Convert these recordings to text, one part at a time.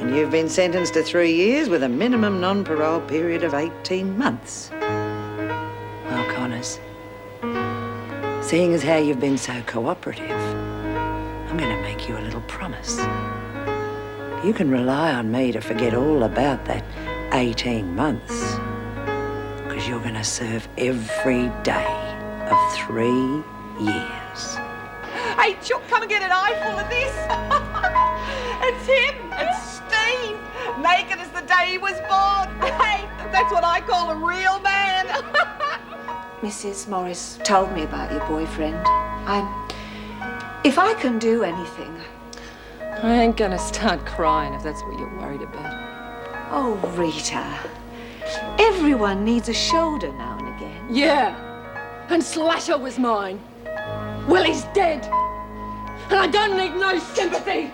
And you've been sentenced to 3 years with a minimum non-parole period of 18 months. Well, Connors, seeing as how you've been so cooperative, I'm going to make you a little promise. You can rely on me to forget all about that 18 months, because you're going to serve every day of 3 years. Hey, Chuck, come and get an eyeful of this. It's him. It's Steve. Naked as the day he was born. Hey, that's what I call a real man. Mrs. Morris told me about your boyfriend. If I can do anything... I ain't gonna start crying if that's what you're worried about. Oh, Rita. Everyone needs a shoulder now and again. Yeah, and Slasher was mine. Well, he's dead. And I don't need no sympathy.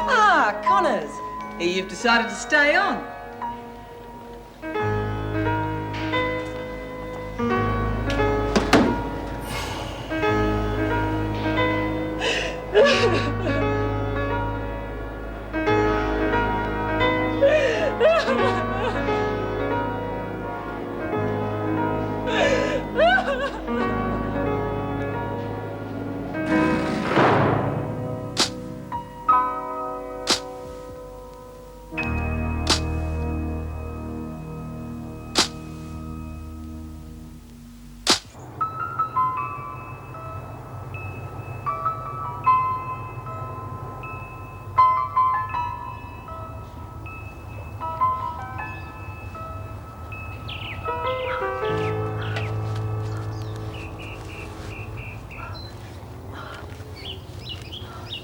Ah, Connors. Here you've decided to stay on.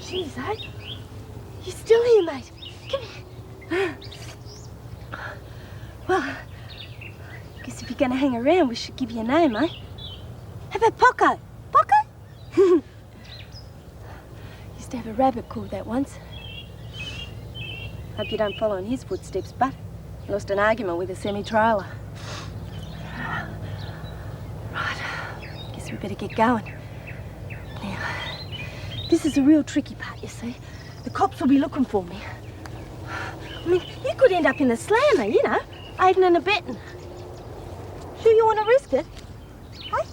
Jeez, eh? You still here, mate? Come here. Well, I guess if you're gonna hang around, we should give you a name, eh? How about Poco? Poco? Used to have a rabbit called that once. Hope you don't follow in his footsteps, but lost an argument with a semi-trailer. Right, guess we better get going. Now, this is a real tricky part, you see. The cops will be looking for me. I mean, you could end up in the slammer, you know, aiding and abetting. Sure you want to risk it? Hey?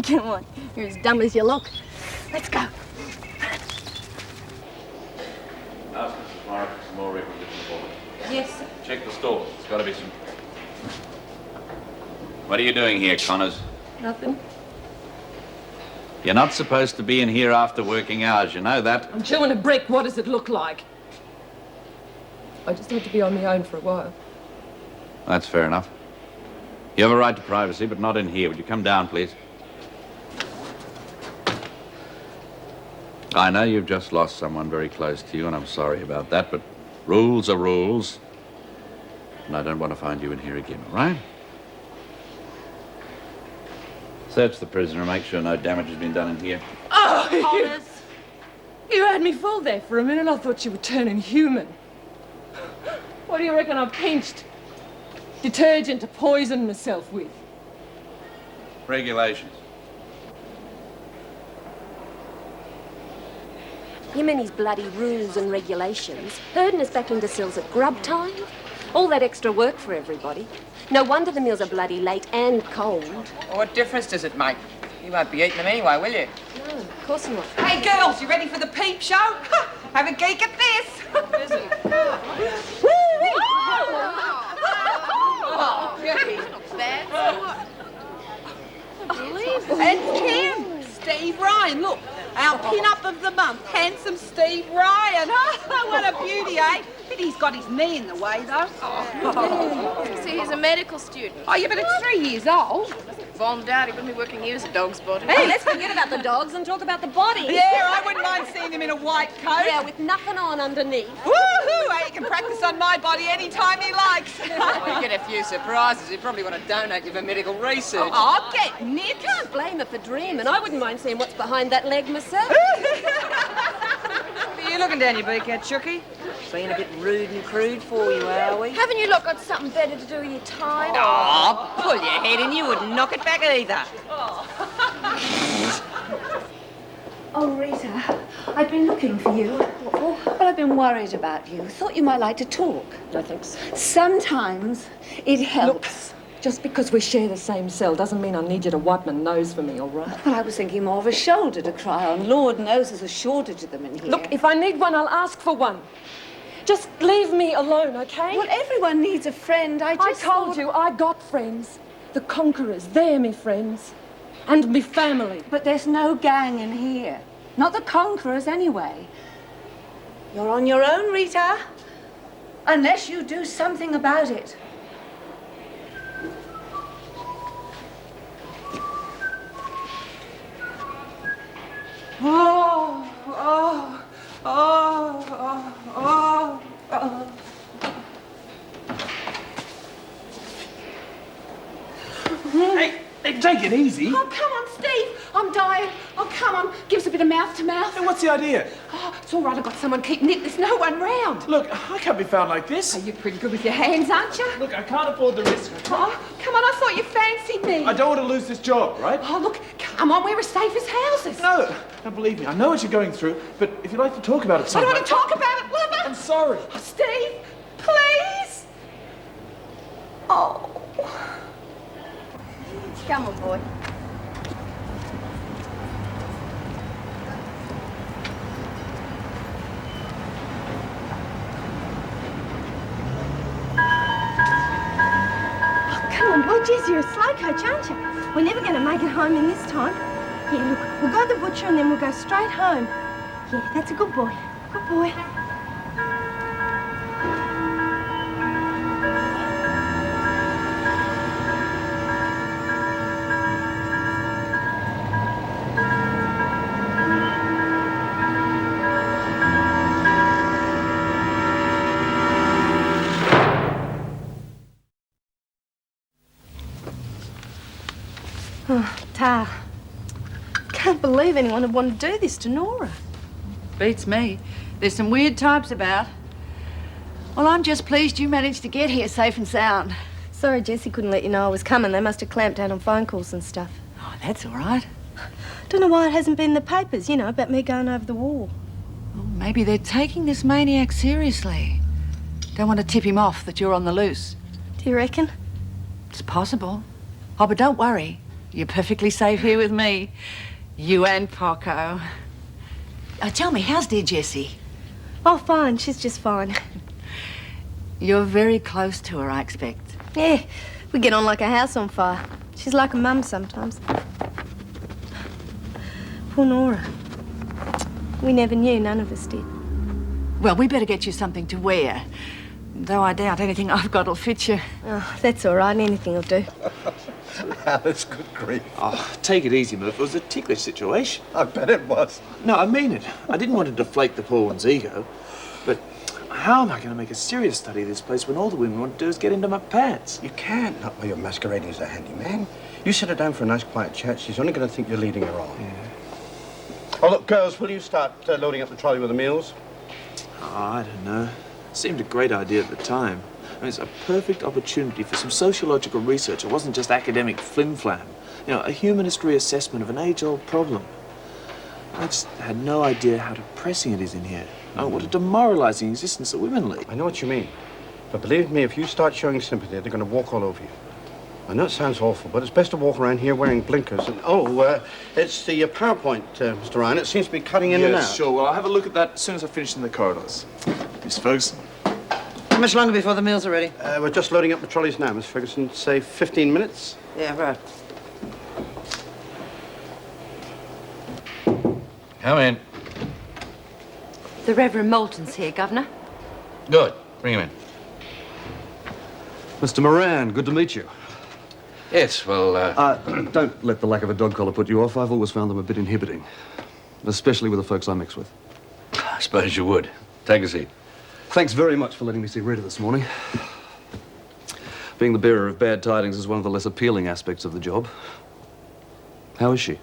Come on, you're as dumb as you look. Let's go. Ask Mrs. Morris for some more requisition for me. Yes, sir. Check the stores. There's got to be some... What are you doing here, Connors? Nothing. You're not supposed to be in here after working hours, you know that? I'm chewing a brick. What does it look like? I just had to be on my own for a while. That's fair enough. You have a right to privacy, but not in here. Would you come down, please? I know you've just lost someone very close to you, and I'm sorry about that, but rules are rules. And I don't want to find you in here again, all right? Search the prisoner, make sure no damage has been done in here. Oh, you had me fooled there for a minute. I thought you were turning human. What do you reckon I've pinched? Detergent to poison myself with. Regulations. Him and his bloody rules and regulations herding us back into cells at grub time. All that extra work for everybody. No wonder the meals are bloody late and cold. Well, what difference does it make? You won't be eating them anyway, will you? No, of course not. Hey, girls, you ready for the peep show? Have a geek at this. It's him, Steve Ryan. Look, our pin-up of the month, handsome Steve Ryan. What a beauty, eh? But he's got his knee in the way, though. See, he's a medical student. Oh, yeah, but it's 3 years old. Bombed out, he wouldn't be working here as a dog spotter. Hey, let's forget about the dogs and talk about the body. Yeah, I wouldn't mind seeing him in a white coat. Yeah, with nothing on underneath. Woohoo! Hey, he can practice on my body anytime he likes. Well, you get a few surprises. He'd probably want to donate you for medical research. I'll get nipped. Can't blame her for dreaming. I wouldn't mind seeing what's behind that leg myself. Are you looking down your beak yet, Chucky? Being a bit rude and crude for you, are we? Haven't you lot got something better to do with your time? Oh, pull your head and you wouldn't knock it back either. Oh, Rita, I've been looking for you. Well, I've been worried about you. Thought you might like to talk. No thanks. Sometimes it helps. Just because we share the same cell doesn't mean I need you to wipe my nose for me, all right? Well, I was thinking more of a shoulder to cry on. Lord knows there's a shortage of them in here. Look, if I need one, I'll ask for one. Just leave me alone, okay? Well, everyone needs a friend. I I told you I got friends. The conquerors, they're me friends. And me family. But there's no gang in here. Not the conquerors, anyway. You're on your own, Rita. Unless you do something about it. Oh, oh, oh, oh, oh, oh. Hey, take it easy. Oh, come on, Steve. I'm dying. Oh, come on. Give us a bit of mouth to mouth. Hey, what's the idea? Oh, it's all right. I've got someone keeping it. There's no one round. Look, I can't be found like this. Oh, you're pretty good with your hands, aren't you? Look, I can't afford the risk. Oh, come on. I thought you fancied me. I don't want to lose this job, right? Oh, look. Come on. We're as safe as houses. No, don't believe me. I know what you're going through, but if you'd like to talk about it I sometime... don't want to talk about it, lover. I'm sorry. Oh, Steve, please. Oh. Come on, boy. Come on, boy, Jess, you're a slow coach, aren't you? We're never going to make it home in this time. Yeah, look, we'll go to the butcher and then we'll go straight home. Yeah, that's a good boy. Good boy. Oh, Tar. Can't believe anyone would want to do this to Nora. Beats me. There's some weird types about. Well, I'm just pleased you managed to get here safe and sound. Sorry Jessie couldn't let you know I was coming. They must have clamped down on phone calls and stuff. Oh, that's all right. Don't know why it hasn't been in the papers, you know, about me going over the wall. Well, maybe they're taking this maniac seriously. Don't want to tip him off that you're on the loose. Do you reckon? It's possible. Oh, but don't worry. You're perfectly safe here with me. You and Poco. Tell me, how's dear Jessie? Oh, fine. She's just fine. You're very close to her, I expect. Yeah, we get on like a house on fire. She's like a mum sometimes. Poor Nora. We never knew, none of us did. Well, we better get you something to wear. Though I doubt anything I've got will fit you. Oh, that's all right. Anything will do. Alice, good grief. Oh, take it easy, Murph. It was a ticklish situation. I bet it was. No, I mean it. I didn't want to deflate the poor one's ego. But how am I going to make a serious study of this place when all the women want to do is get into my pants? You can't, not while you're masquerading as a handyman. You sit her down for a nice quiet chat, she's only going to think you're leading her on. Yeah. Oh, look, girls, will you start loading up the trolley with the meals? Oh, I don't know. It seemed a great idea at the time. I mean, it's a perfect opportunity for some sociological research. It wasn't just academic flim-flam. You know, a humanist reassessment of an age-old problem. I just had no idea how depressing it is in here. Oh, what a demoralizing existence that women lead. I know what you mean. But believe me, if you start showing sympathy, they're going to walk all over you. I know it sounds awful, but it's best to walk around here wearing blinkers. And it's the PowerPoint, Mr. Ryan. It seems to be cutting in and out. Yes, sure. Well, I'll have a look at that as soon as I finish in the corridors. Miss Ferguson. How much longer before the meals are ready? We're just loading up the trolleys now, Miss Ferguson. Say 15 minutes. Yeah, right. Come in. The Reverend Moulton's here, Governor. Good. Bring him in. Mr. Moran, good to meet you. Yes, well, Don't let the lack of a dog collar put you off. I've always found them a bit inhibiting, especially with the folks I mix with. I suppose you would. Take a seat. Thanks very much for letting me see Rita this morning. Being the bearer of bad tidings is one of the less appealing aspects of the job. How is she?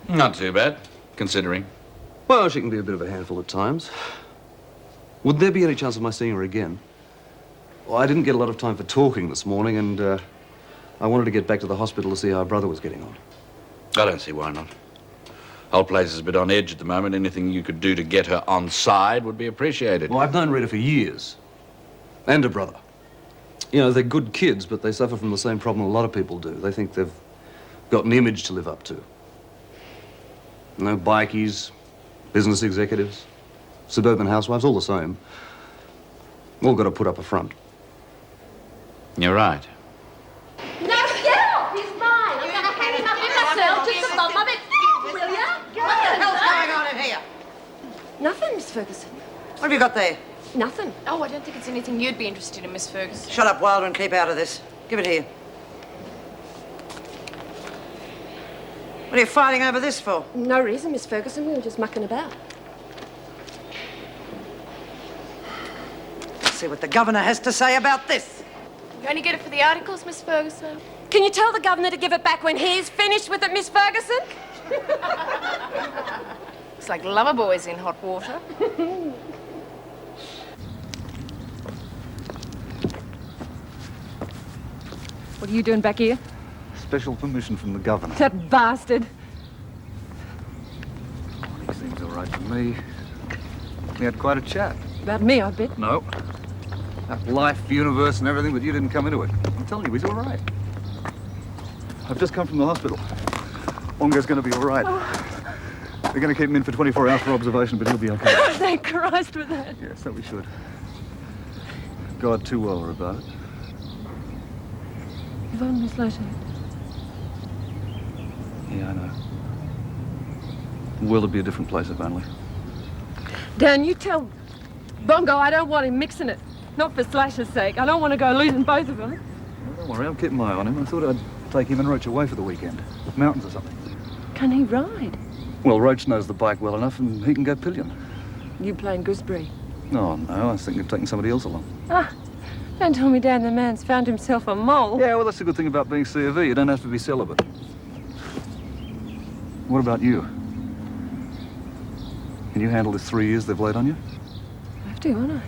Not too bad, considering. Well, she can be a bit of a handful at times. Would there be any chance of my seeing her again? Well, I didn't get a lot of time for talking this morning, and I wanted to get back to the hospital to see how her brother was getting on. I don't see why not. Whole place is a bit on edge at the moment. Anything you could do to get her on side would be appreciated. Well, I've known Rita for years. And her brother. You know, they're good kids, but they suffer from the same problem a lot of people do. They think they've got an image to live up to. You know, bikies, business executives, suburban housewives, all the same. All got to put up a front. You're right. No, get off! He's mine! I'm gonna hang him up myself just above my bed. Will ya? What the hell's going on in here? Nothing, Miss Ferguson. What have you got there? Nothing. Oh, I don't think it's anything you'd be interested in, Miss Ferguson. Shut up, Wilder, and keep out of this. Give it here. What are you fighting over this for? No reason, Miss Ferguson. We were just mucking about. Let's see what the governor has to say about this. You only get it for the articles, Miss Ferguson. Can you tell the governor to give it back when he's finished with it, Miss Ferguson? It's like lover boys in hot water. What are you doing back here? Special permission from the governor. That bastard. He seems all right to me. We had quite a chat. About me, I bet. No. That life, universe and everything, but you didn't come into it. I'm telling you, he's all right. I've just come from the hospital. Bongo's going to be all right. They're going to keep him in for 24 hours for observation, but he'll be okay. Thank Christ for that. Yes, that we should. God too well are about it. You've only Slasher. Yeah, I know. The world would be a different place if only. Dan, you tell Bongo I don't want him mixing it. Not for Slasher's sake. I don't want to go losing both of them. Well, don't worry, I'm keeping my eye on him. I thought I'd take him and Roach away for the weekend. Mountains or something. Can he ride? Well, Roach knows the bike well enough and he can go pillion. You playing gooseberry? Oh, no, I was thinking of taking somebody else along. Ah, don't tell me Dan the man's found himself a mole. Yeah, well, that's the good thing about being C of E. You don't have to be celibate. What about you? Can you handle this 3 years they've laid on you? I have to, won't I?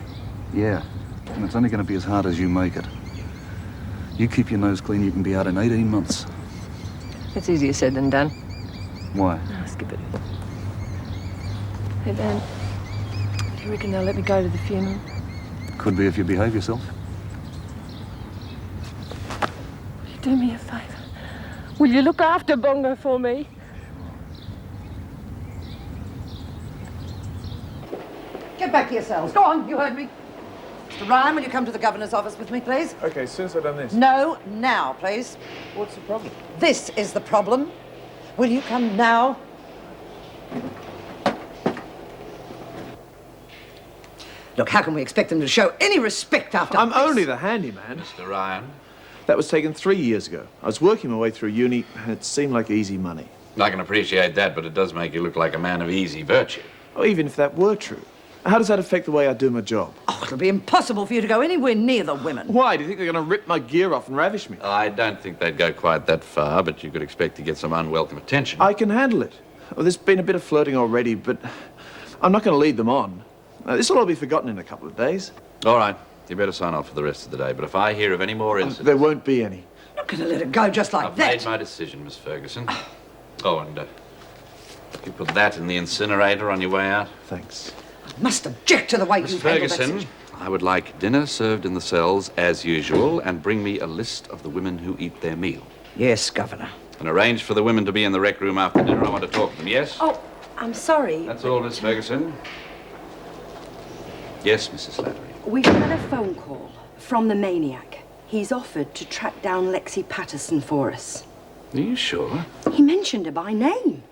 Yeah, and it's only going to be as hard as you make it. You keep your nose clean, you can be out in 18 months. That's easier said than done. Why? No, skip it. Hey, Dan, do you reckon they'll let me go to the funeral? Could be if you behave yourself. Will you do me a favour? Will you look after Bongo for me? Get back to yourselves. Go on, you heard me. Mr. Ryan, will you come to the governor's office with me, please? Okay, as soon as I've done this. No, now, please. What's the problem? This is the problem. Will you come now? Look, how can we expect them to show any respect after I'm this? only the handyman. Mr. Ryan? That was taken 3 years ago. I was working my way through uni, and it seemed like easy money. I can appreciate that, but it does make you look like a man of easy virtue. Oh, even if that were true. How does that affect the way I do my job? Oh, it'll be impossible for you to go anywhere near the women. Why? Do you think they're going to rip my gear off and ravish me? I don't think they'd go quite that far, but you could expect to get some unwelcome attention. I can handle it. Well, there's been a bit of flirting already, but I'm not going to lead them on. This will all be forgotten in a couple of days. All right. You better sign off for the rest of the day, but if I hear of any more incidents... There won't be any. I'm not going to let it go just like I've that. made my decision, Miss Ferguson. Oh, and you put that in the incinerator on your way out? Thanks. I must object to the way Miss you've handled that Ferguson, situation. I would like dinner served in the cells as usual, and bring me a list of the women who eat their meal. Yes, Governor. And arrange for the women to be in the rec room after dinner. I want to talk to them, yes? Oh, I'm sorry. That's all, Miss Ferguson. Yes, Mrs. Slattery. We've had a phone call from the maniac. He's offered to track down Lexi Patterson for us. Are you sure? He mentioned her by name.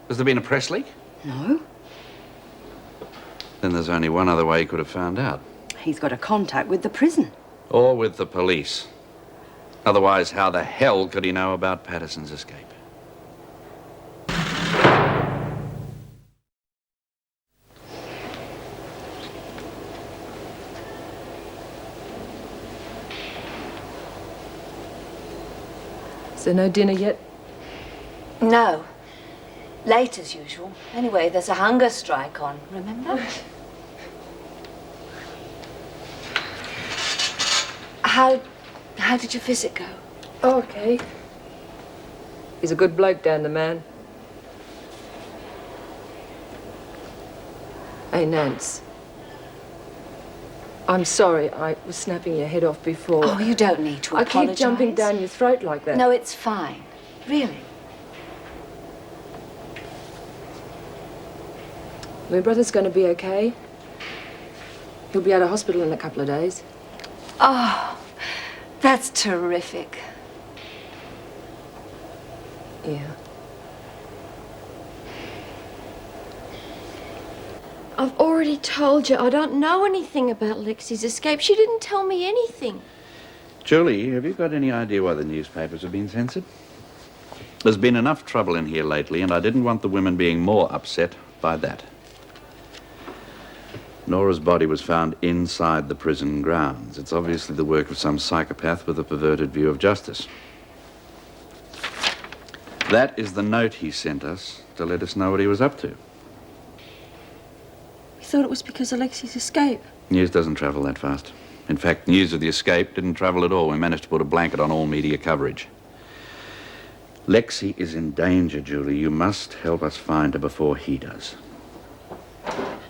Has there been a press leak? No. Then there's only one other way he could have found out. He's got a contact with the prison. Or with the police. Otherwise, how the hell could he know about Patterson's escape? Is there no dinner yet? No. Late as usual. Anyway, there's a hunger strike on, remember? How did your visit go? Oh, okay. He's a good bloke, Dan the man. Hey, Nance. I'm sorry I was snapping your head off before. Oh, you don't need to I apologise. keep jumping down your throat like that. No, it's fine. Really. My brother's going to be okay. He'll be out of hospital in a couple of days. Oh, that's terrific. Yeah. I've already told you I don't know anything about Lexi's escape. She didn't tell me anything. Julie, have you got any idea why the newspapers have been censored? There's been enough trouble in here lately, and I didn't want the women being more upset by that. Nora's body was found inside the prison grounds. It's obviously the work of some psychopath with a perverted view of justice. That is the note he sent us to let us know what he was up to. We thought it was because of Lexi's escape. News doesn't travel that fast. In fact, news of the escape didn't travel at all. We managed to put a blanket on all media coverage. Lexi is in danger, Julie. You must help us find her before he does.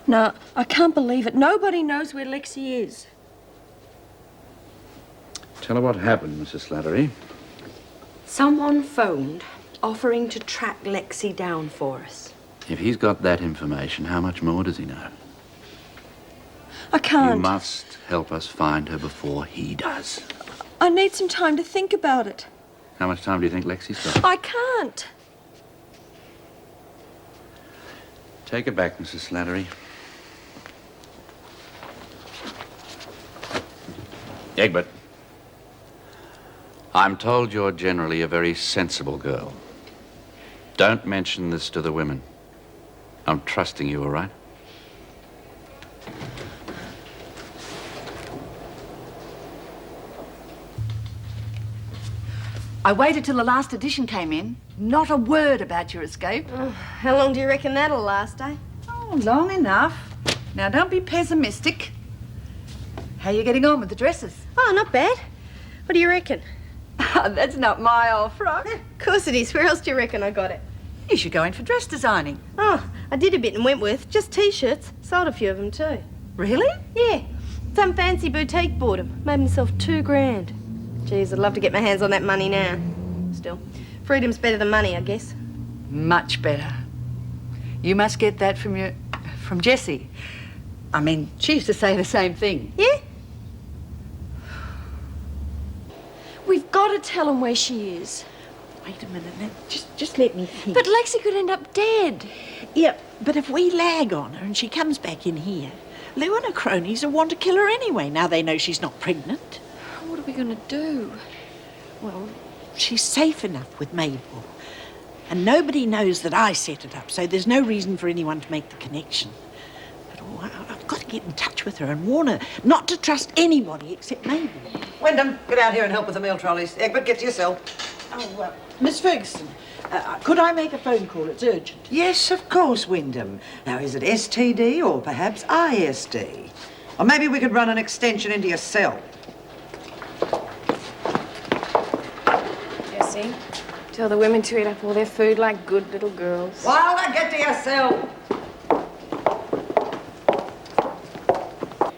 No, I can't believe it. Nobody knows where Lexi is. Tell her what happened, Mrs. Slattery. Someone phoned offering to track Lexi down for us. If he's got that information, how much more does he know? I can't. You must help us find her before he does. I need some time to think about it. How much time do you think Lexi's got? I can't. Take her back, Mrs. Slattery. Egbert, I'm told you're generally a very sensible girl. Don't mention this to the women. I'm trusting you, all right? I waited till the last edition came in. Not a word about your escape. Oh, how long do you reckon that'll last, eh? Oh, long enough. Now, don't be pessimistic. How are you getting on with the dresses? Oh, not bad. What do you reckon? That's not my old frock. Of course it is. Where else do you reckon I got it? You should go in for dress designing. Oh, I did a bit in Wentworth. Just T-shirts. Sold a few of them too. Really? Yeah. Some fancy boutique bought them. Made myself $2 grand. Geez, I'd love to get my hands on that money now. Still, freedom's better than money, I guess. Much better. You must get that from Jessie. I mean, she used to say the same thing. Yeah? We've got to tell them where she is. Wait a minute, now. Just let me think. But Lexi could end up dead. Yeah, but if we lag on her and she comes back in here, Lou and her cronies will want to kill her anyway, now they know she's not pregnant. What are we going to do? Well, she's safe enough with Mabel. And nobody knows that I set it up, so there's no reason for anyone to make the connection. But I've got to get in touch with her and warn her not to trust anybody except Mabel. Wyndham, get out here and help with the mail trolleys. Egbert, get to your cell. Oh, Miss Ferguson, could I make a phone call? It's urgent. Yes, of course, Wyndham. Now, is it STD or perhaps ISD? Or maybe we could run an extension into your cell. Jessie, tell the women to eat up all their food like good little girls. Wilder, get to your cell.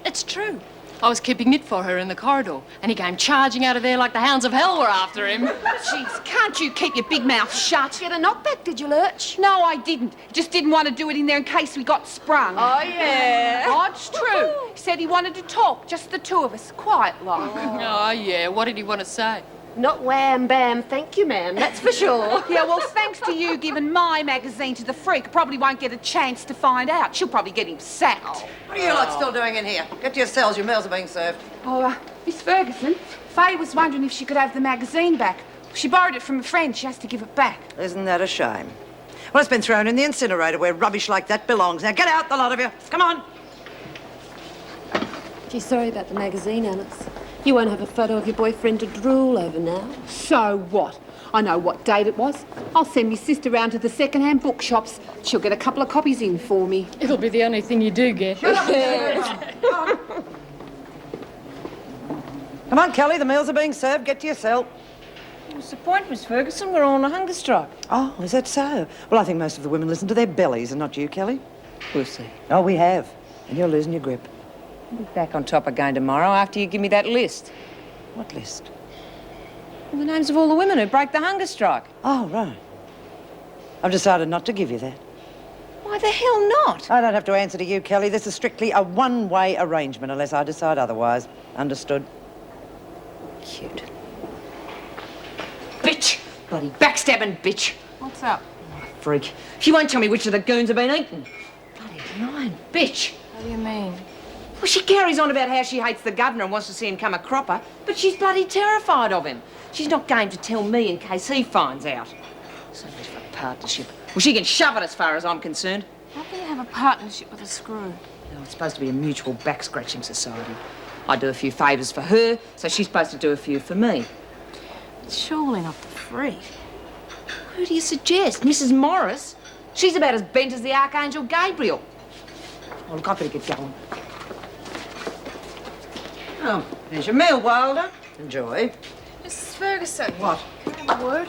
It's true. I was keeping it for her in the corridor, and he came charging out of there like the hounds of hell were after him. Jeez, can't you keep your big mouth shut? Get a knockback, did you, Lurch? No, I didn't. Just didn't want to do it in there in case we got sprung. Oh, yeah. Oh, it's true. He said he wanted to talk, just the two of us, quiet like. Oh, yeah. What did he want to say? Not wham bam, thank you, ma'am, that's for sure. Yeah, well, thanks to you giving my magazine to the freak, probably won't get a chance to find out. She'll probably get him sacked. What are you lot still doing in here? Get to your cells, your meals are being served. Oh, Miss Ferguson, Faye was wondering if she could have the magazine back. She borrowed it from a friend. She has to give it back. Isn't that a shame? Well, it's been thrown in the incinerator where rubbish like that belongs. Now, get out, the lot of you. Come on. Gee, sorry about the magazine, Alice. You won't have a photo of your boyfriend to drool over now. So what? I know what date it was. I'll send me sister round to the second-hand bookshops. She'll get a couple of copies in for me. It'll be the only thing you do get. Come on, Kelly, the meals are being served. Get to your cell. What's the point, Miss Ferguson? We're all on a hunger strike. Oh, is that so? Well, I think most of the women listen to their bellies and not you, Kelly. We'll see. Oh, we have. and you're losing your grip. I'll be back on top again tomorrow after you give me that list. What list? Well, the names of all the women who break the hunger strike. Oh, right. I've decided not to give you that. Why the hell not? I don't have to answer to you, Kelly. This is strictly a one-way arrangement unless I decide otherwise. Understood? Cute. Bitch! Bloody backstabbing bitch. What's up? Freak. She won't tell me which of the goons have been eaten. Bloody lying bitch. What do you mean? Well, she carries on about how she hates the governor and wants to see him come a cropper, but she's bloody terrified of him. She's not game to tell me in case he finds out. So much for partnership. Well, she can shove it as far as I'm concerned. How can you have a partnership with a screw? No, it's supposed to be a mutual back-scratching society. I do a few favours for her, so she's supposed to do a few for me. It's surely not the free. Who do you suggest? Mrs. Morris? She's about as bent as the Archangel Gabriel. Oh, look, I better get going. Oh, there's your meal, Wilder. Enjoy. Mrs. Ferguson. What? Can I have a word?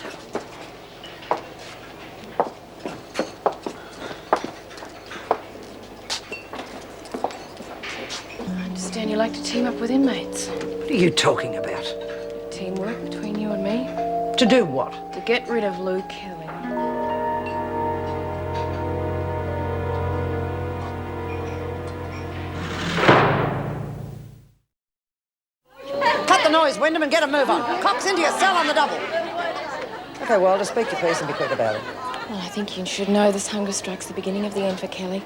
I understand you like to team up with inmates. What are you talking about? Teamwork between you and me. To do what? To get rid of Lou Kelly. Cut the noise, Wyndham, and get a move on. Cox into your cell on the double. Okay, Wilder, speak your piece and be quick about it. Well, I think you should know this hunger strike's the beginning of the end for Kelly.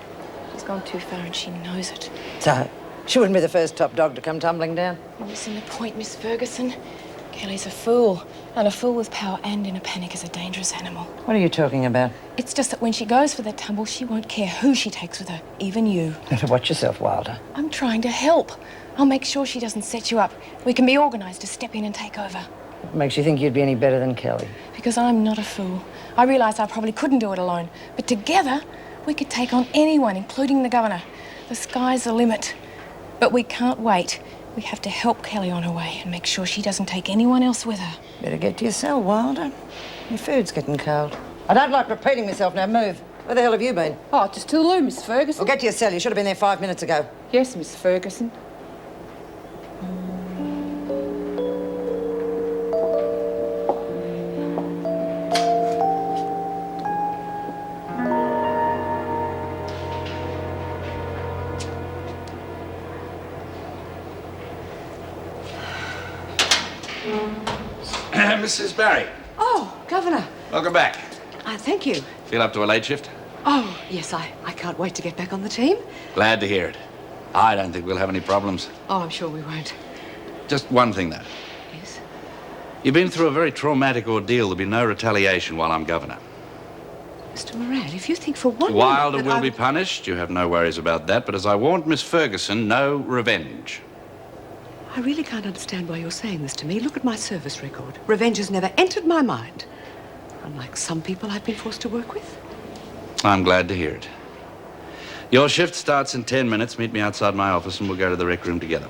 She's gone too far and she knows it. So, she wouldn't be the first top dog to come tumbling down. You're missing the point, Miss Ferguson. Kelly's a fool, and a fool with power and in a panic is a dangerous animal. What are you talking about? It's just that when she goes for the tumble, she won't care who she takes with her, even you. Watch yourself, Wilder. I'm trying to help. I'll make sure she doesn't set you up. We can be organised to step in and take over. What makes you think you'd be any better than Kelly? Because I'm not a fool. I realise I probably couldn't do it alone, but together we could take on anyone, including the governor. The sky's the limit. But we can't wait. We have to help Kelly on her way and make sure she doesn't take anyone else with her. Better get to your cell, Wilder. Your food's getting cold. I don't like repeating myself. Now move. Where the hell have you been? Oh, just to Lou, Miss Ferguson. Well, get to your cell. You should have been there 5 minutes ago. Yes, Miss Ferguson. Mrs. Barry, Oh, Governor. welcome back. Thank you. Feel up to a late shift? Oh, yes, I can't wait to get back on the team. Glad to hear it. I don't think we'll have any problems. Oh, I'm sure we won't. Just one thing, though. Yes? You've been through a very traumatic ordeal. There'll be no retaliation while I'm governor. Mr. Moran, if you think for one Wilder minute that will be punished. You have no worries about that. But as I warned Miss Ferguson, no revenge. I really can't understand why you're saying this to me. Look at my service record. Revenge has never entered my mind. Unlike some people I've been forced to work with. I'm glad to hear it. Your shift starts in 10 minutes. Meet me outside my office and we'll go to the rec room together.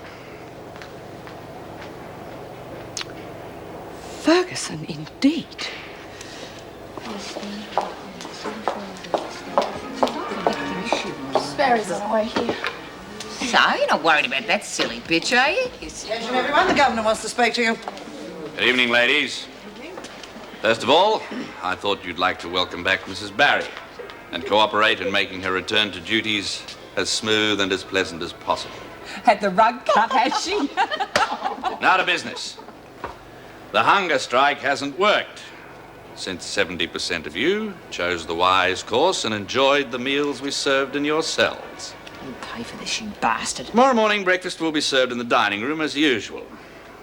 Ferguson, indeed. Barry's on the way here. So, you're not worried about that silly bitch, are you? Attention, everyone. The governor wants to speak to you. Good evening, ladies. First of all, I thought you'd like to welcome back Mrs. Barry and cooperate in making her return to duties as smooth and as pleasant as possible. Had the rug cut, has she? Now to business. The hunger strike hasn't worked, since 70% of you chose the wise course and enjoyed the meals we served in your cells. You pay for this, you bastard. Tomorrow morning, breakfast will be served in the dining room as usual.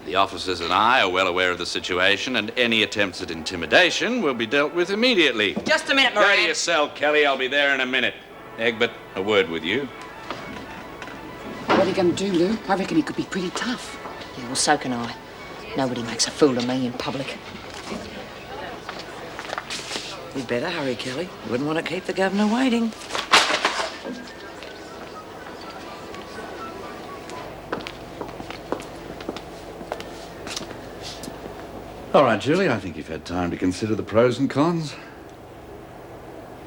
The officers and I are well aware of the situation, and any attempts at intimidation will be dealt with immediately. Just a minute, Go to Moran. your cell, Kelly. I'll be there in a minute. Egbert, a word with you. What are you going to do, Lou? I reckon he could be pretty tough. Yeah, well, so can I. Nobody makes a fool of me in public. You'd better hurry, Kelly. You wouldn't want to keep the governor waiting. All right, Julie, I think you've had time to consider the pros and cons.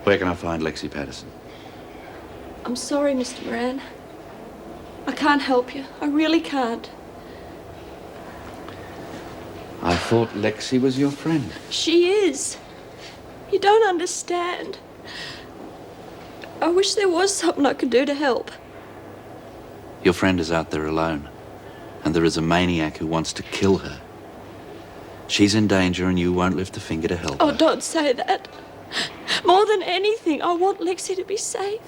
Where can I find Lexi Patterson? I'm sorry, Mr. Moran. can't help you. I really can't. I thought Lexi was your friend. She is. You don't understand. I wish there was something I could do to help. Your friend is out there alone, and there is a maniac who wants to kill her. She's in danger and you won't lift a finger to help Oh, her. don't say that. More than anything, I want Lexi to be safe.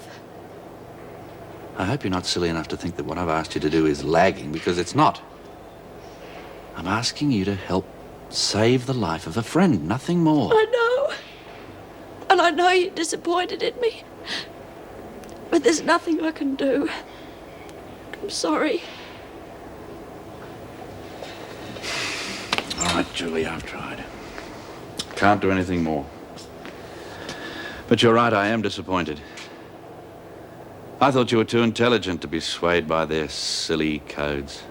I hope you're not silly enough to think that what I've asked you to do is lagging, because it's not. I'm asking you to help save the life of a friend, nothing more. I know. And I know you're disappointed in me. But there's nothing I can do. I'm sorry. All right, Julie, I've tried. Can't do anything more. But you're right, I am disappointed. I thought you were too intelligent to be swayed by their silly codes.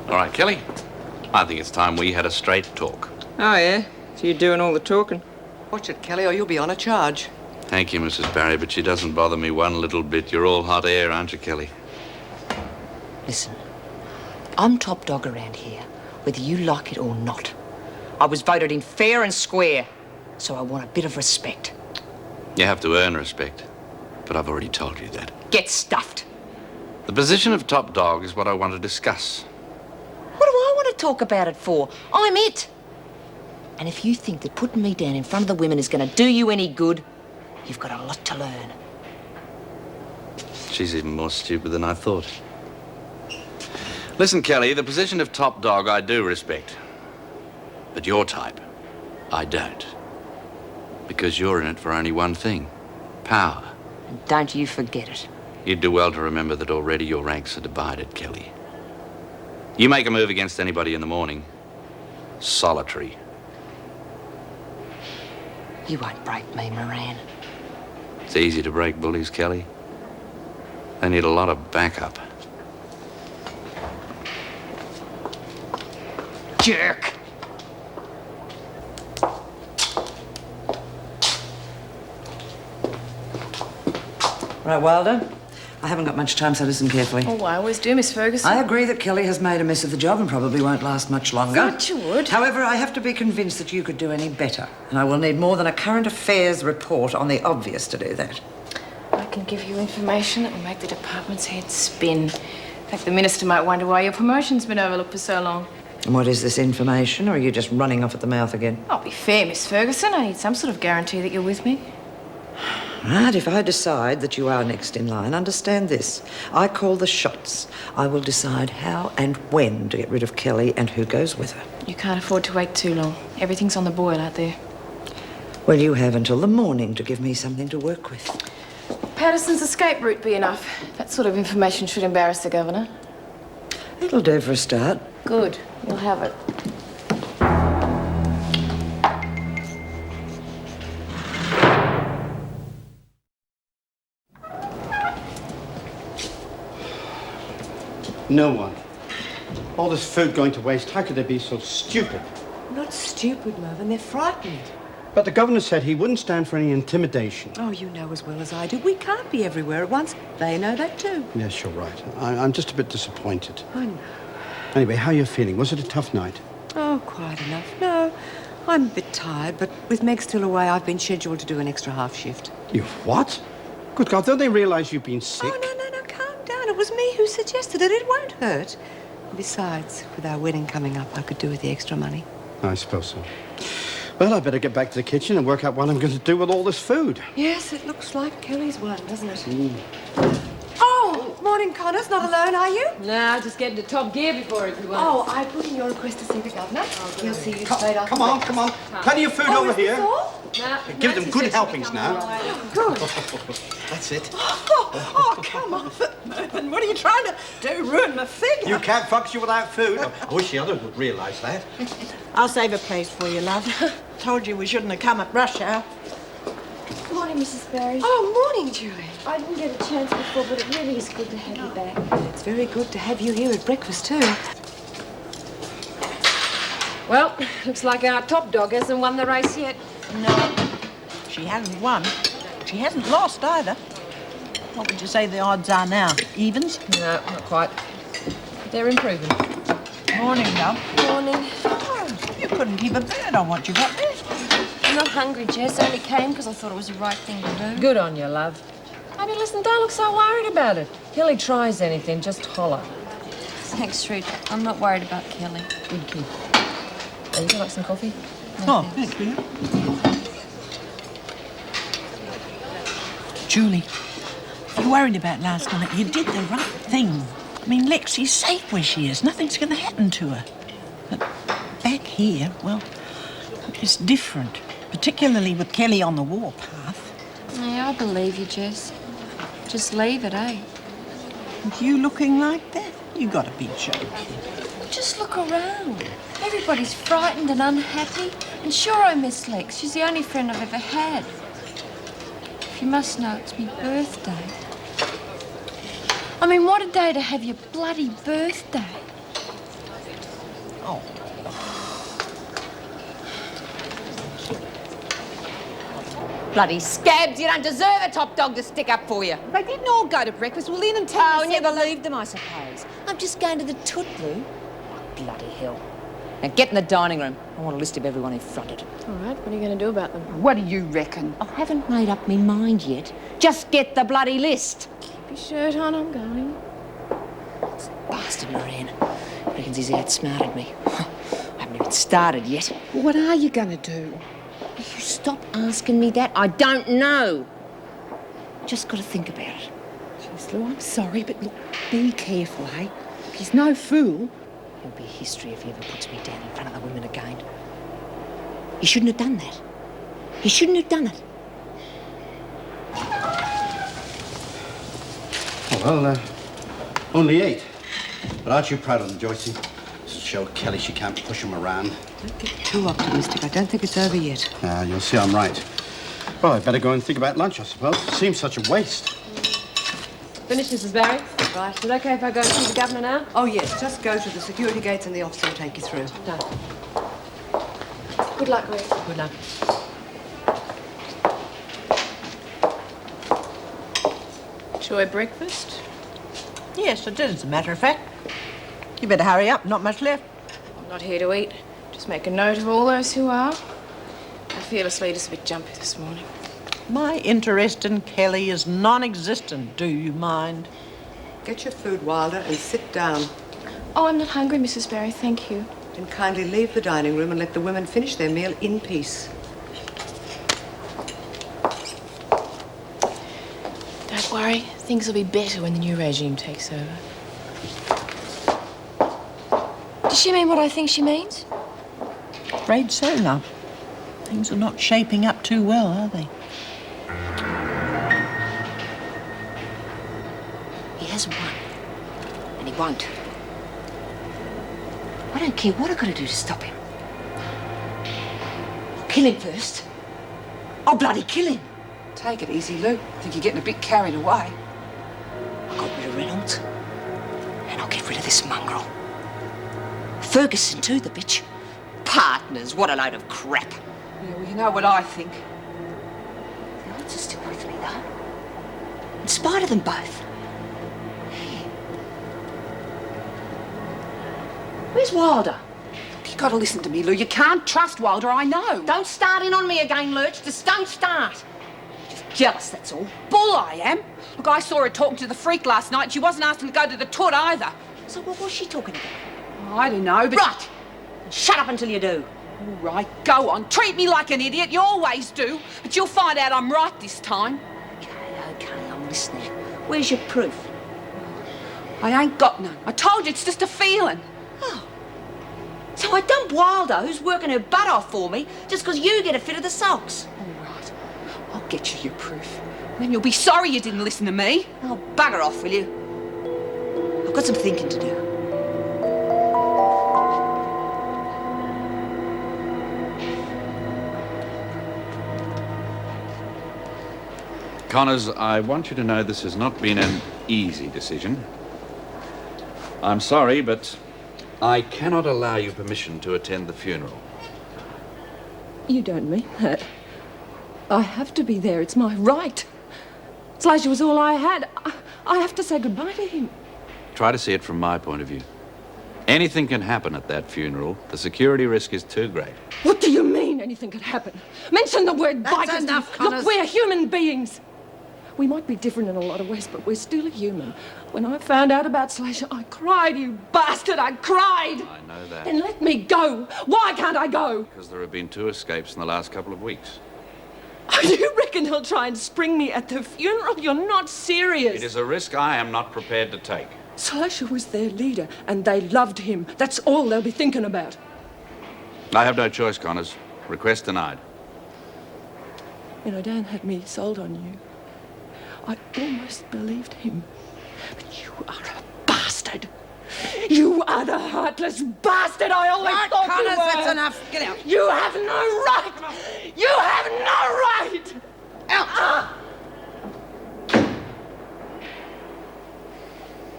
All right, Kelly. I think it's time we had a straight talk. Oh, yeah? So you're doing all the talking? Watch it, Kelly, or you'll be on a charge. Thank you, Mrs. Barry, but she doesn't bother me one little bit. You're all hot air, aren't you, Kelly? Listen, I'm top dog around here, whether you like it or not. I was voted in fair and square, so I want a bit of respect. You have to earn respect, but I've already told you that. Get stuffed. The position of top dog is what I want to discuss. What do I want to talk about it for? I'm it. And if you think that putting me down in front of the women is going to do you any good, you've got a lot to learn. She's even more stupid than I thought. Listen, Kelly, the position of top dog I do respect. But your type, I don't. Because you're in it for only one thing, power. And don't you forget it. You'd do well to remember that already your ranks are divided, Kelly. You make a move against anybody in the morning, solitary. You won't break me, Moran. It's easy to break bullies, Kelly. They need a lot of backup. Jerk. Right, Wilder. I haven't got much time, so listen carefully. Oh, I always do, Miss Ferguson. I agree that Kelly has made a mess of the job and probably won't last much longer. Thought you would. However, I have to be convinced that you could do any better. And I will need more than a current affairs report on the obvious to do that. I can give you information that will make the department's head spin. In fact, the minister might wonder why your promotion's been overlooked for so long. And what is this information, or are you just running off at the mouth again? I'll be fair, Miss Ferguson. I need some sort of guarantee that you're with me. Right, if I decide that you are next in line, understand this. I call the shots. I will decide how and when to get rid of Kelly and who goes with her. You can't afford to wait too long. Everything's on the boil out there. Well, you have until the morning to give me something to work with. Patterson's escape route be enough. That sort of information should embarrass the governor. It'll do for a start. Good. You'll have it. No one. All this food going to waste. How could they be so stupid? Not stupid, Mervyn. They're frightened. But the governor said he wouldn't stand for any intimidation. Oh, you know as well as I do. We can't be everywhere at once. They know that too. Yes, you're right. I'm just a bit disappointed. I know. Anyway, how are you feeling? Was it a tough night? Oh, quite enough. No, I'm a bit tired, but with Meg still away, I've been scheduled to do an extra half shift. You what? Good God, don't they realize you've been sick? Oh, no, calm down. It was me who suggested it. It won't hurt. Besides, with our wedding coming up, I could do with the extra money. I suppose so. Well, I better get back to the kitchen and work out what I'm going to do with all this food. Yes, it looks like Kelly's one, doesn't it? Oh, morning, Connors. Not alone, are you? Nah, just get into top gear before everyone. Oh, I put in your request to see the governor. He'll see you straight after. Come on, come on. Plenty of food over here. Nah, Give them good helpings now. Good. That's it. Oh, come on, Mervyn. What are you trying to do? Ruin my figure? You can't function without food. I wish the others would realize that. I'll save a place for you, love. Told you we shouldn't have come at rush hour. Good morning, Mrs. Barry. Oh, morning, Julie. I didn't get a chance before, but it really is good to have you back. It's very good to have you here at breakfast, too. Well, looks like our top dog hasn't won the race yet. No, she hasn't won. She hasn't lost either. What would you say the odds are now? Evens? No, not quite. They're improving. Morning, love. Morning. Oh, you couldn't keep a bird on what you got there. I'm not hungry, Jess. I only came because I thought it was the right thing to do. Good on you, love. I mean, listen, don't look so worried about it. Kelly tries anything, just holler. Thanks, Ruth. I'm not worried about Kelly. Good kid. Oh, would you like some coffee? No, thank you. Julie, if you're worried about last night, you did the right thing. I mean, Lexi's safe where she is. Nothing's going to happen to her. But back here, well, it's different, particularly with Kelly on the warpath. Yeah, I believe you, Jess. Just leave it, eh? With you looking like that, you got to be joking. Just look around. Everybody's frightened and unhappy. And sure, I miss Lex. She's the only friend I've ever had. You must know it's my birthday. I mean, what a day to have your bloody birthday. Oh. Bloody scabs, you don't deserve a top dog to stick up for you. They didn't all go to breakfast. Well, Lynn and Tara Oh, said never leave them, I suppose. I'm just going to the toot, Lou. Bloody hell. Now get in the dining room. I want a list of everyone who fronted. All right, what are you going to do about them? What do you reckon? I haven't made up my mind yet. Just get the bloody list. Keep your shirt on, I'm going. Bastard Moran. Reckons he's outsmarted me. I haven't even started yet. Well, what are you going to do? Will you stop asking me that? I don't know. Just got to think about it. Jeez, Lou, I'm sorry, but look, be careful, eh? He's no fool. There'll be history if he ever puts me down in front of the women again. He shouldn't have done that. He shouldn't have done it. Well, only 8. But aren't you proud of them, Joycey? This'll show Kelly she can't push him around. Don't get too optimistic. I don't think it's over yet. You'll see I'm right. Well, I'd better go and think about lunch, I suppose. It seems such a waste. Finished, Mrs. Barry? Right. Is it okay if I go and see the governor now? Oh, yes. Just go to the security gates and the officer will take you through. Done. Good luck, Ruth. Good luck. Enjoy breakfast? Yes, I did, as a matter of fact. You better hurry up, not much left. I'm not here to eat. Just make a note of all those who are. Our fearless leader's a bit jumpy this morning. My interest in Kelly is non-existent. Do you mind? Get your food, Wilder, and sit down. Oh, I'm not hungry, Mrs. Barry, thank you. Then kindly leave the dining room and let the women finish their meal in peace. Don't worry, things will be better when the new regime takes over. Does she mean what I think she means? Afraid so, love. Things are not shaping up too well, are they? He has won. And he won't. I don't care what I've got to do to stop him. Kill him first. I'll bloody kill him. Take it easy, Lou. I think you're getting a bit carried away. I got rid of Reynolds. And I'll get rid of this mongrel. Ferguson too, the bitch. Partners, what a load of crap. Yeah, well, you know what I think. The odds are still with me, though. In spite of them both. Where's Wilder? You've got to listen to me, Lou. You can't trust Wilder, I know. Don't start in on me again, Lurch. Just don't start. Just jealous, that's all. Bull I am. Look, I saw her talking to the freak last night. She wasn't asking to go to the toot either. So what was she talking about? Oh, I don't know, but... Right. Shut up until you do. All right, go on. Treat me like an idiot. You always do. But you'll find out I'm right this time. Okay, I'm listening. Where's your proof? I ain't got none. I told you, it's just a feeling. Oh. So I dump Wilder, who's working her butt off for me, just because you get a fit of the socks. All right. I'll get you your proof. Then you'll be sorry you didn't listen to me. Oh, bugger off, will you? I've got some thinking to do. Connors, I want you to know this has not been an easy decision. I'm sorry, but I cannot allow you permission to attend the funeral. You don't mean that. I have to be there. It's my right. Slasher was all I had. I have to say goodbye to him. Try to see it from my point of view. Anything can happen at that funeral. The security risk is too great. What do you mean anything could happen? Mention the word That's bikers. enough, Connors. Look, we're human beings. We might be different in a lot of ways, but we're still human. When I found out about Slasher, I cried, you bastard, I cried. I know that. Then let me go. Why can't I go? Because there have been 2 escapes in the last couple of weeks. You reckon he'll try and spring me at the funeral? You're not serious. It is a risk I am not prepared to take. Slasher was their leader, and they loved him. That's all they'll be thinking about. I have no choice, Connors. Request denied. You know, Dan had me sold on you. I almost believed him. But you are a bastard. You are the heartless bastard I always thought Connors, you were. that's enough. Get out. You have no right. You have no right. Out.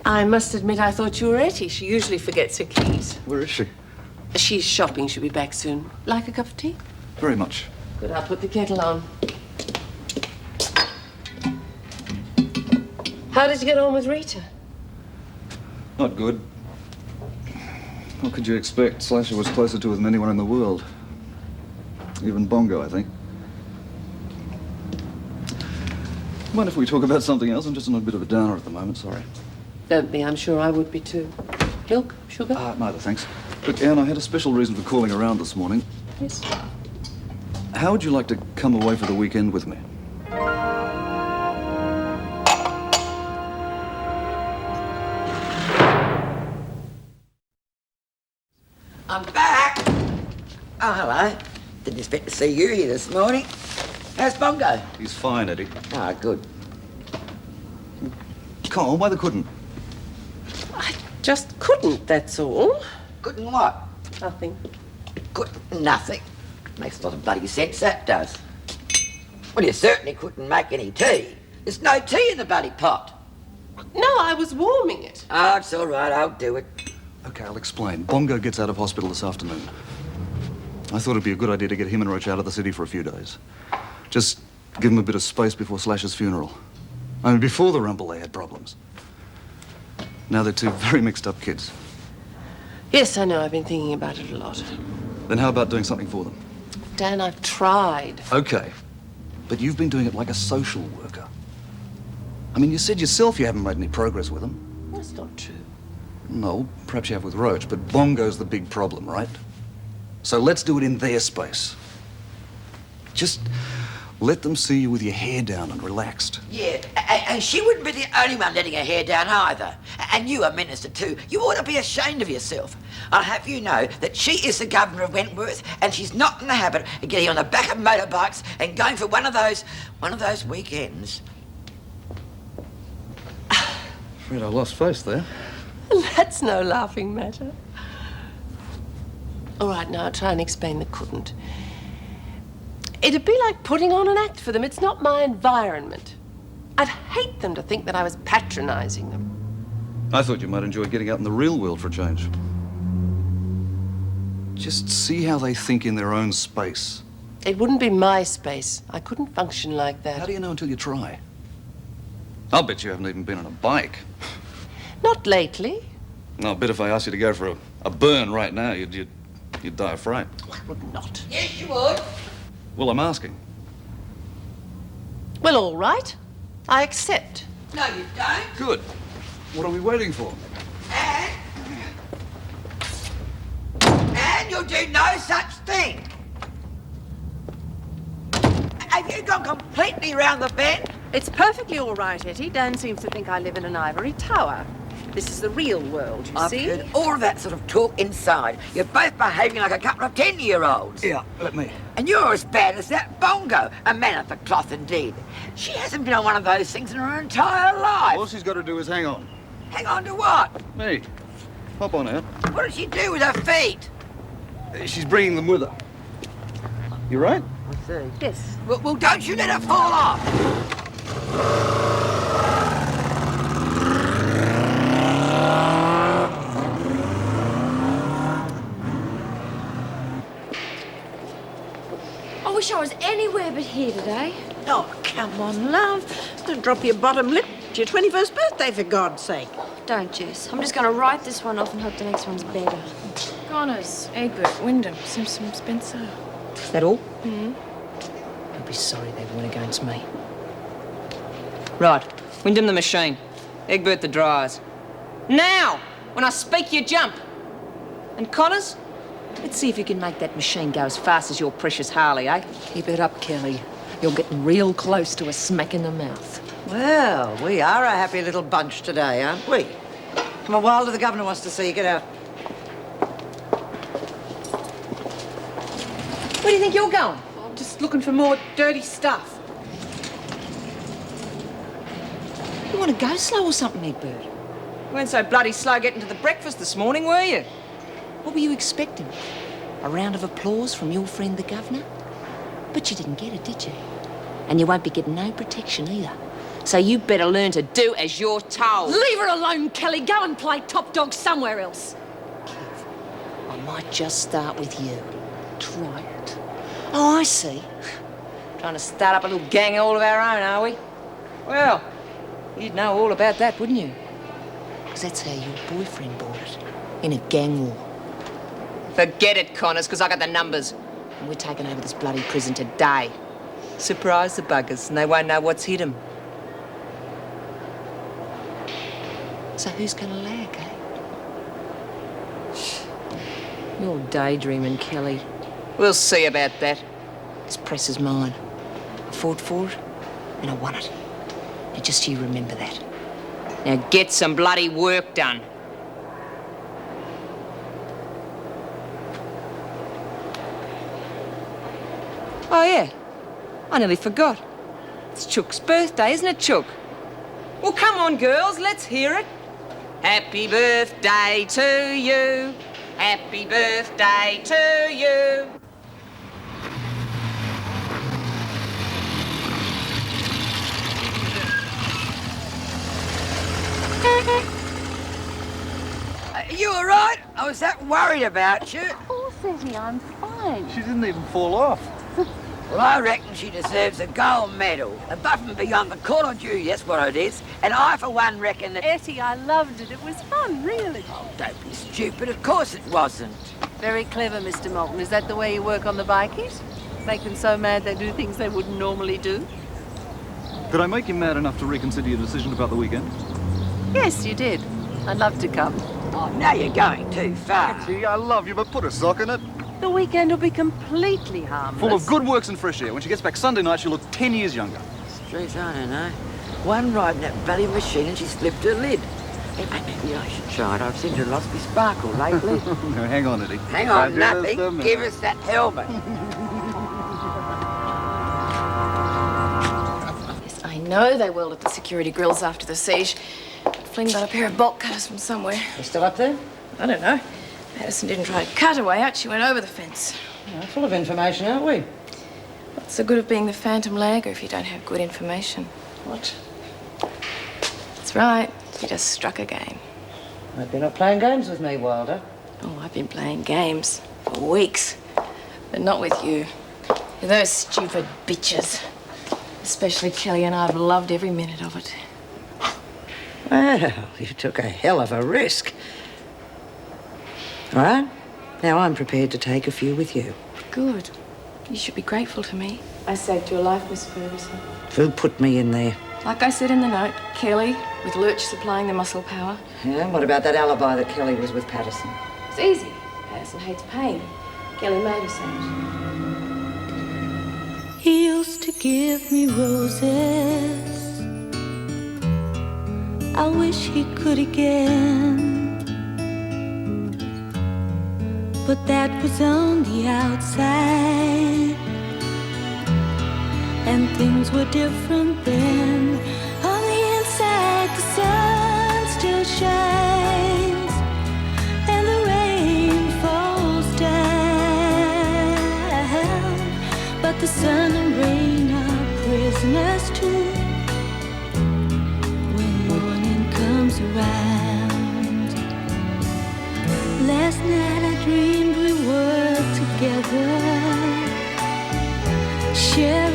I must admit I thought you were Etty. She usually forgets her keys. Where is she? She's shopping. She'll be back soon. Like a cup of tea? Very much. Good, I'll put the kettle on. How did you get on with Rita? Not good. What could you expect? Slasher was closer to her than anyone in the world. Even Bongo, I think. Mind if we talk about something else? I'm just on a bit of a downer at the moment, sorry. Don't be. I'm sure I would be too. Milk? Sugar? Neither, thanks. Look, Anne, I had a special reason for calling around this morning. Yes. How would you like to come away for the weekend with me? I'm back. Oh, hello. Didn't expect to see you here this morning. How's Bongo? He's fine, Eddie. Ah, good. Come on, why the couldn't? I just couldn't, that's all. Couldn't what? Nothing. Couldn't nothing. Makes a lot of bloody sense, that does. Well, you certainly couldn't make any tea. There's no tea in the bloody pot. No, I was warming it. Oh, it's all right, I'll do it. Okay, I'll explain. Bongo gets out of hospital this afternoon. I thought it'd be a good idea to get him and Roach out of the city for a few days. Just give him a bit of space before Slasher's funeral. I mean, before the Rumble, they had problems. Now they're 2 very mixed up kids. Yes, I know. I've been thinking about it a lot. Then how about doing something for them? Dan, I've tried. Okay. But you've been doing it like a social worker. I mean, you said yourself you haven't made any progress with them. That's not true. No, perhaps you have with Roach, but Bongo's the big problem, right? So let's do it in their space. Just let them see you with your hair down and relaxed. Yeah, and she wouldn't be the only one letting her hair down either. And you, a minister too, you ought to be ashamed of yourself. I'll have you know that she is the governor of Wentworth, and she's not in the habit of getting on the back of motorbikes and going for one of those weekends. Afraid I lost face there. That's no laughing matter. All right, now I'll try and explain the couldn't. It'd be like putting on an act for them. It's not my environment. I'd hate them to think that I was patronizing them. I thought you might enjoy getting out in the real world for a change. Just see how they think in their own space. It wouldn't be my space. I couldn't function like that. How do you know until you try? I'll bet you haven't even been on a bike. Not lately. No, I bet if I asked you to go for a burn right now, you'd die of fright. I would not. Yes, you would. Well, I'm asking. Well, all right. I accept. No, you don't. Good. What are we waiting for? And you'll do no such thing. Have you gone completely round the bend? It's perfectly all right, Etty. Dan seems to think I live in an ivory tower. This is the real world, you I've see. heard all of that sort of talk inside. You're both behaving like a couple of 10-year-olds. Yeah, let me. And you're as bad as that Bongo, a man of the cloth indeed. She hasn't been on one of those things in her entire life. All she's got to do is hang on. Hang on to what? Me. Hop on out. What does she do with her feet? She's bringing them with her. You right? I see. Yes. Well, don't you let her fall off. I wish I was anywhere but here today. Oh, come on, love. Don't drop your bottom lip. It's your 21st birthday, for God's sake. Don't, Jess. I'm just going to write this one off and hope the next one's better. Connors, Egbert, Wyndham, Simpson, Spencer. Is that all? Hmm. I'll be sorry they went against me. Right. Wyndham the machine. Egbert the dryers. Now! When I speak, you jump. And Connors, let's see if you can make that machine go as fast as your precious Harley, eh? Keep it up, Kelly. You're getting real close to a smack in the mouth. Well, we are a happy little bunch today, aren't we? Come on, Wilder, the governor wants to see you. Get out. Where do you think you're going? I'm just looking for more dirty stuff. You want to go slow or something, Egbert? You weren't so bloody slow getting to the breakfast this morning, were you? What were you expecting? A round of applause from your friend the governor? But you didn't get it, did you? And you won't be getting no protection either. So you better learn to do as you're told. Leave her alone, Kelly. Go and play top dog somewhere else. I might just start with you. Try it. Oh, I see. Trying to start up a little gang all of our own, are we? Well, you'd know all about that, wouldn't you? Because that's how your boyfriend bought it. In a gang war. Forget it, Connors, because I got the numbers. And we're taking over this bloody prison today. Surprise the buggers, and they won't know what's hit them. So who's gonna lag, eh? You're daydreaming, Kelly. We'll see about that. This press is mine. I fought for it, and I won it. Now just you remember that. Now get some bloody work done. Oh, yeah. I nearly forgot. It's Chook's birthday, isn't it, Chook? Well, come on, girls, let's hear it. Happy birthday to you. Happy birthday to you. You all right? I was that worried about you. Of course, Eddie, I'm fine. She didn't even fall off. Well, I reckon she deserves a gold medal. Above and beyond the call of duty, that's what it is. And I, for one, reckon that... Etty, I loved it. It was fun, really. Oh, don't be stupid. Of course it wasn't. Very clever, Mr. Moulton. Is that the way you work on the bikies? Make them so mad they do things they wouldn't normally do? Did I make you mad enough to reconsider your decision about the weekend? Yes, you did. I'd love to come. Oh, now you're going too far. Gee, I love you, but put a sock in it. The weekend will be completely harmless. Full of good works and fresh air. When she gets back Sunday night, she'll look 10 years younger. Streets, I don't know. One riding that bloody machine and she slipped her lid. Hey, maybe I should try it. I've seen her lost me sparkle lately. No, hang on, Eddie. Hang on, Just a nothing. minute. Give us that helmet. Yes, I know they welded the security grills after the siege. Flynn got a pair of bolt cutters from somewhere. You still up there? I don't know. Patterson didn't try to cut her way out. She went over the fence. Yeah, full of information, aren't we? What's the good of being the phantom lagger if you don't have good information? What? That's right. You just struck again. Hope you're not playing games with me, Wilder. Oh, I've been playing games for weeks. But not with you. With those stupid bitches. Especially Kelly, and I've loved every minute of it. Well, you took a hell of a risk. All right, now I'm prepared to take a few with you. Good. You should be grateful to me. I saved your life, Miss Ferguson. Who put me in there? Like I said in the note, Kelly, with Lurch supplying the muscle power. Yeah, what about that alibi that Kelly was with Patterson? It's easy. Patterson hates pain. Kelly made her say it. He used to give me roses. I wish he could again. But that was on the outside, and things were different then. On the inside, the sun still shines, and the rain falls down. But the sun and rain are prisoners too, around. Last night I dreamed we were together, sharing